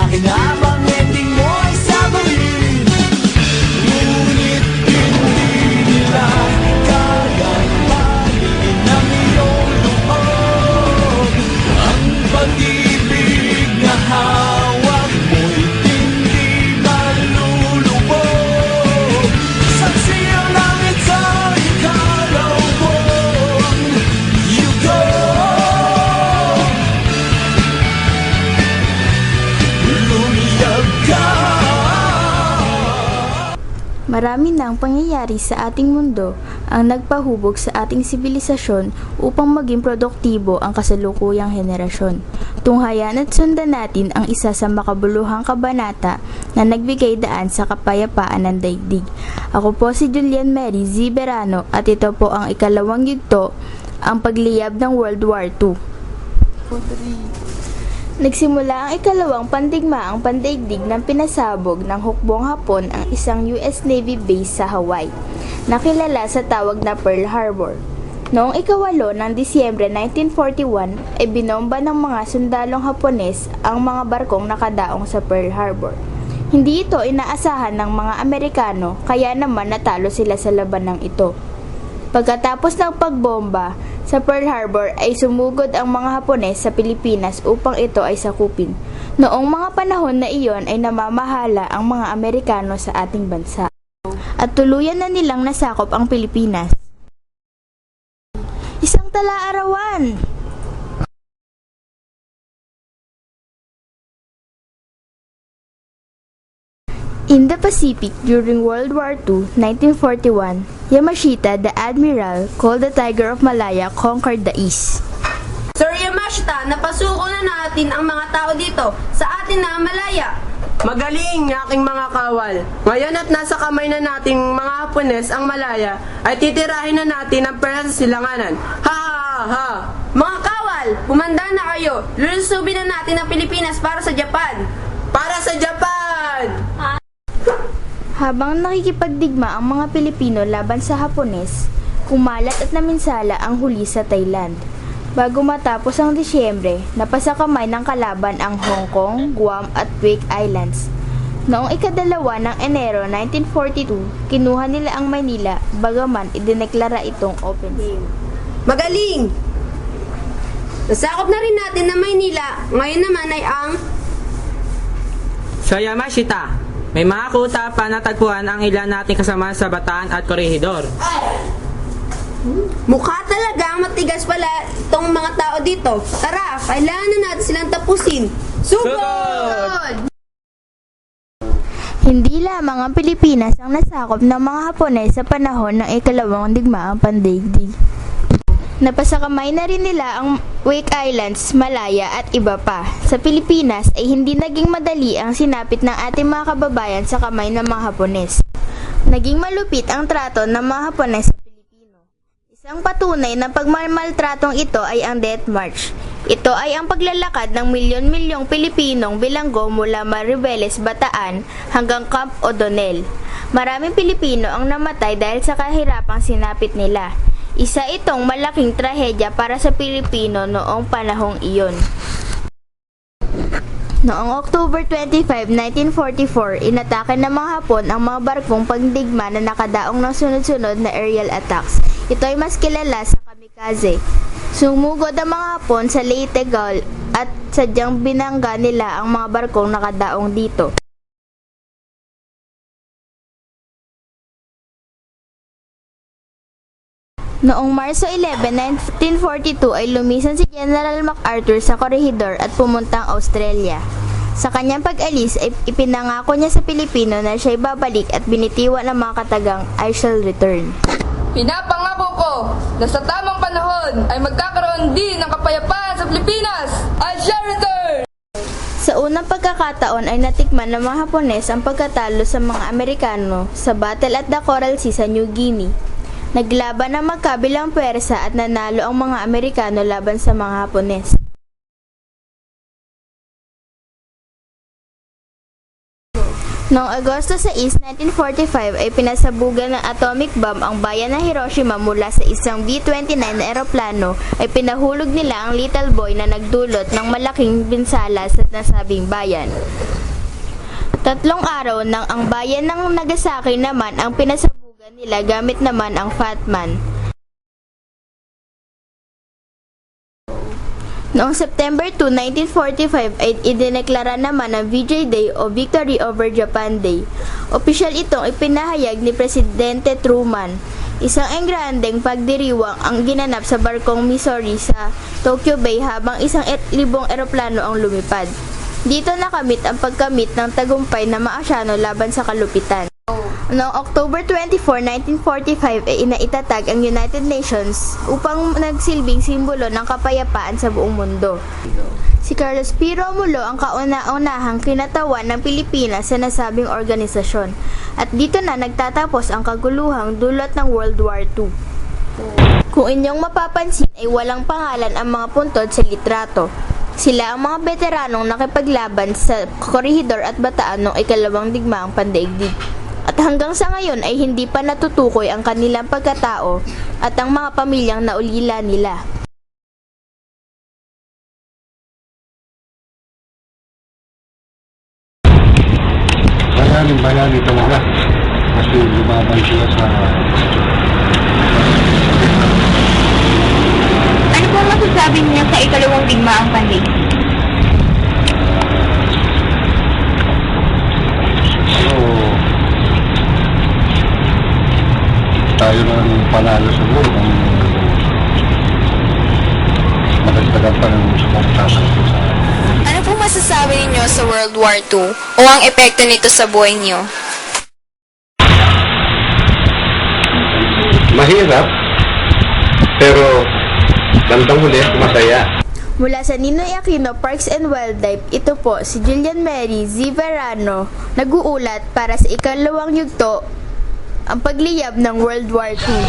Pakinabang ending mo ay sabahin, ngunit hindi nila kayang paligin ng iyong loob. Ang pag-ibig na hawak mo'y hindi malulubog. Saksi ang langit sa ikalawang yugo. Lumiyag ka. Marami na ang pangyayari sa ating mundo ang nagpahubog sa ating sibilisasyon upang maging produktibo ang kasalukuyang henerasyon. Tunghayan at sundan natin ang isa sa makabuluhang kabanata na nagbigay daan sa kapayapaan ng daigdig. Ako po si Julian Mary Ziberano at ito po ang ikalawang yugto, ang pagliyab ng World War II. Nagsimula ang ikalawang pandigmaang pandaigdig ng pinasabog ng hukbong Hapon ang isang US Navy base sa Hawaii, nakilala sa tawag na Pearl Harbor. Noong ika-8 ng Disyembre 1941 ay binomba ng mga sundalong Hapones ang mga barkong nakadaong sa Pearl Harbor. Hindi ito inaasahan ng mga Amerikano kaya naman natalo sila sa labanang ito. Pagkatapos ng pagbomba sa Pearl Harbor ay sumugod ang mga Hapones sa Pilipinas upang ito ay sakupin. Noong mga panahon na iyon ay namamahala ang mga Amerikano sa ating bansa at tuluyan na nilang nasakop ang Pilipinas. Isang tala-arawan! In the Pacific during World War II, 1941, Yamashita, the admiral, called the Tiger of Malaya, conquered the East. Sir Yamashita, napasuko na natin ang mga tao dito sa atin na Malaya. Magaling, aking mga kawal. Ngayon at nasa kamay na nating mga Hapones ang Malaya, ay titirahin na natin ang pera sa silanganan. Ha ha ha! Mga kawal, humanda na kayo. Lulusubin na natin ang Pilipinas para sa Japan. Para sa Japan! Habang nakikipagdigma ang mga Pilipino laban sa Hapones, kumalat at naminsala ang huli sa Thailand. Bago matapos ang Disyembre, napasa kamay ng kalaban ang Hong Kong, Guam at Wake Islands. Noong ika-2 ng Enero 1942, kinuha nila ang Maynila, bagaman idineklara itong open sea. Magaling! Nasakop na rin natin ang Maynila. Ngayon naman ay ang... Sa Yamashita, may mga kuta pa natagpuan ang ilan nating kasama sa Bataan at Corregidor. Mukha talaga matigas pala itong mga tao dito. Tara, kailangan na natin silang tapusin. Sugod! Hindi lamang ang Pilipinas ang nasakop ng mga Hapones sa panahon ng ikalawang digmaang pandaigdig. Napasakamay na rin nila ang Wake Islands, Malaya at iba pa. Sa Pilipinas ay hindi naging madali ang sinapit ng ating mga kababayan sa kamay ng mga Hapones. Naging malupit ang trato ng mga Hapones sa Pilipino. Isang patunay ng pagmamaltratong ito ay ang Death March. Ito ay ang paglalakad ng milyon-milyong Pilipinong bilanggo mula Maribeles, Bataan hanggang Camp O'Donnell. Maraming Pilipino ang namatay dahil sa kahirapang sinapit nila. Isa itong malaking trahedya para sa Pilipino noong panahong iyon. Noong October 25, 1944, inatake ng mga Hapon ang mga barkong pagdigma na nakadaong ng sunod-sunod na aerial attacks. Ito ay mas kilala sa kamikaze. Sumugod ang mga Hapon sa Leyte Gulf at sadyang binangga nila ang mga barkong nakadaong dito. Noong Marso 11, 1942 ay lumisan si General MacArthur sa Corregidor at pumuntang Australia. Sa kanyang pag-alis ay ipinangako niya sa Pilipino na siya'y babalik at binitiwan ng mga katagang I shall return. Pinapangako ko na sa tamang panahon ay magkakaroon din ng kapayapaan sa Pilipinas. I shall return! Sa unang pagkakataon ay natikman ng mga Hapones ang pagkatalo sa mga Amerikano sa Battle at the Coral Sea sa New Guinea. Naglaban ng magkabilang pwersa at nanalo ang mga Amerikano laban sa mga Hapones. Noong Agosto 6, 1945 ay pinasabugan ng atomic bomb ang bayan ng Hiroshima mula sa isang B-29 na eroplano ay pinahulog nila ang little boy na nagdulot ng malaking pinsala sa nasabing bayan. 3 araw nang ang bayan ng Nagasaki naman ang pinasabugan nila gamit naman ang Fat Man. Noong September 2, 1945 ay idineklara naman ang VJ Day o Victory over Japan Day. Opisyal itong ipinahayag ni Presidente Truman. Isang engrandeng pagdiriwang ang ginanap sa barkong Missouri sa Tokyo Bay habang 1,000 eroplano ang lumipad. Dito nakamit ang pagkamit ng tagumpay na Maasyano laban sa kalupitan. Noong October 24, 1945 ay inaitatag ang United Nations upang nagsilbing simbolo ng kapayapaan sa buong mundo. Si Carlos P. Romulo ang kauna-unahang kinatawan ng Pilipinas sa nasabing organisasyon at dito na nagtatapos ang kaguluhang dulot ng World War II. Kung inyong mapapansin ay walang pangalan ang mga puntod sa litrato. Sila ang mga veteranong nakipaglaban sa Corregidor at Bataan noong ikalawang digmaang pandaigdig. At hanggang sa ngayon ay hindi pa natutukoy ang kanilang pagkatao at ang mga pamilyang naulila nila. Bayani talaga kasi lumaban sila sa Ano po masasabi niyo sa ikalawang digmaang pandaigdig? tayo ng panalo sa buhay ang magagdagan pa ng suporta sa Ano po masasabi ninyo sa World War II o ang epekto nito sa buhay niyo? mahirap pero bandang huli masaya. Mula sa Ninoy Aquino Parks and Wildlife, ito po si Julian Mary Z. Verano nag-uulat para sa ikalawang yugto ang pagliyab ng World War II.